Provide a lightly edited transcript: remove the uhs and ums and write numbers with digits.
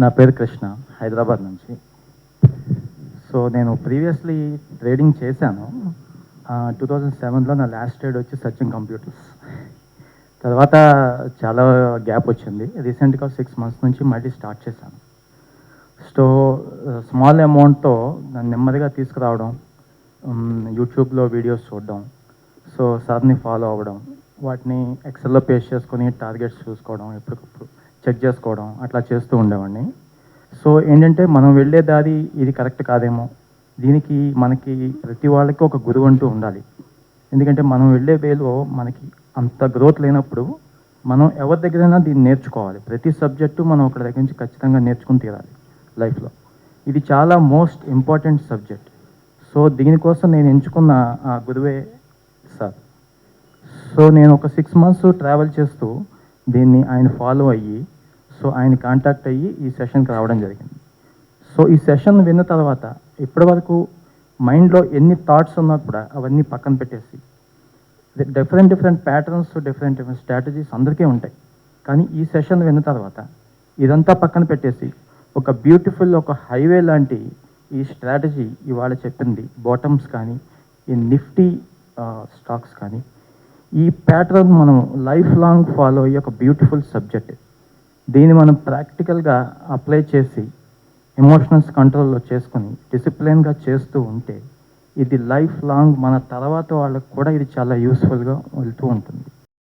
నా పేరు కృష్ణ, హైదరాబాద్ నుంచి. సో నేను ప్రీవియస్లీ ట్రేడింగ్ చేశాను. 2007లో నా లాస్ట్ ట్రేడ్ వచ్చి సచిన్ కంప్యూటర్స్. తర్వాత చాలా గ్యాప్ వచ్చింది. రీసెంట్గా 6 మంత్స్ నుంచి మళ్ళీ స్టార్ట్ చేశాను. సో స్మాల్ అమౌంట్తో దాన్ని నెమ్మదిగా తీసుకురావడం, యూట్యూబ్లో వీడియోస్ చూడడం, సో సార్ని ఫాలో అవ్వడం, వాటిని ఎక్సెల్లో పేస్ట్ చేసుకొని టార్గెట్స్ చూసుకోవడం, ఎప్పటికప్పుడు చెక్ చేసుకోవడం, అట్లా చేస్తూ ఉండేవాడిని. సో ఏంటంటే మనం వెళ్ళే దారి ఇది కరెక్ట్ కాదేమో, దీనికి మనకి ప్రతి వాళ్ళకి ఒక గురువు అంటూ ఉండాలి. ఎందుకంటే మనం వెళ్ళే వేలో మనకి అంత గ్రోత్ లేనప్పుడు మనం ఎవరి దగ్గరైనా దీన్ని నేర్చుకోవాలి. ప్రతి సబ్జెక్టు మనం ఒకరి దగ్గర నుంచి ఖచ్చితంగా నేర్చుకుని తీరాలి లైఫ్లో. ఇది చాలా మోస్ట్ ఇంపార్టెంట్ సబ్జెక్ట్. సో దీనికోసం నేను ఎంచుకున్న ఆ గురువే సార్. సో నేను ఒక 6 మంత్స్ ట్రావెల్ చేస్తూ దీన్ని ఆయన ఫాలో అయ్యి, సో ఆయన కాంటాక్ట్ అయ్యి ఈ సెషన్కి రావడం జరిగింది. సో ఈ సెషన్ విన్న తర్వాత ఇప్పటివరకు మైండ్లో ఎన్ని థాట్స్ ఉన్నా కూడా అవన్నీ పక్కన పెట్టేసి, డిఫరెంట్ ప్యాటర్న్స్, డిఫరెంట్ స్ట్రాటజీస్ అందరికీ ఉంటాయి. కానీ ఈ సెషన్ విన్న తర్వాత ఇదంతా పక్కన పెట్టేసి ఒక బ్యూటిఫుల్, ఒక హైవే లాంటి ఈ స్ట్రాటజీ ఇవాళ చెప్పింది, బాటమ్స్ కానీ, ఈ నిఫ్టీ స్టాక్స్ కానీ, ఈ ప్యాటర్న్ మనం లైఫ్ లాంగ్ ఫాలో అయ్యే ఒక బ్యూటిఫుల్ సబ్జెక్ట్. దీన్ని మనం ప్రాక్టికల్గా అప్లై చేసి ఎమోషనల్స్ కంట్రోల్లో చేసుకొని డిసిప్లిన్గా చేస్తూ ఉంటే ఇది లైఫ్ లాంగ్ మన తర్వాత వాళ్ళకు కూడా ఇది చాలా యూస్ఫుల్గా వెళ్తూ ఉంటుంది.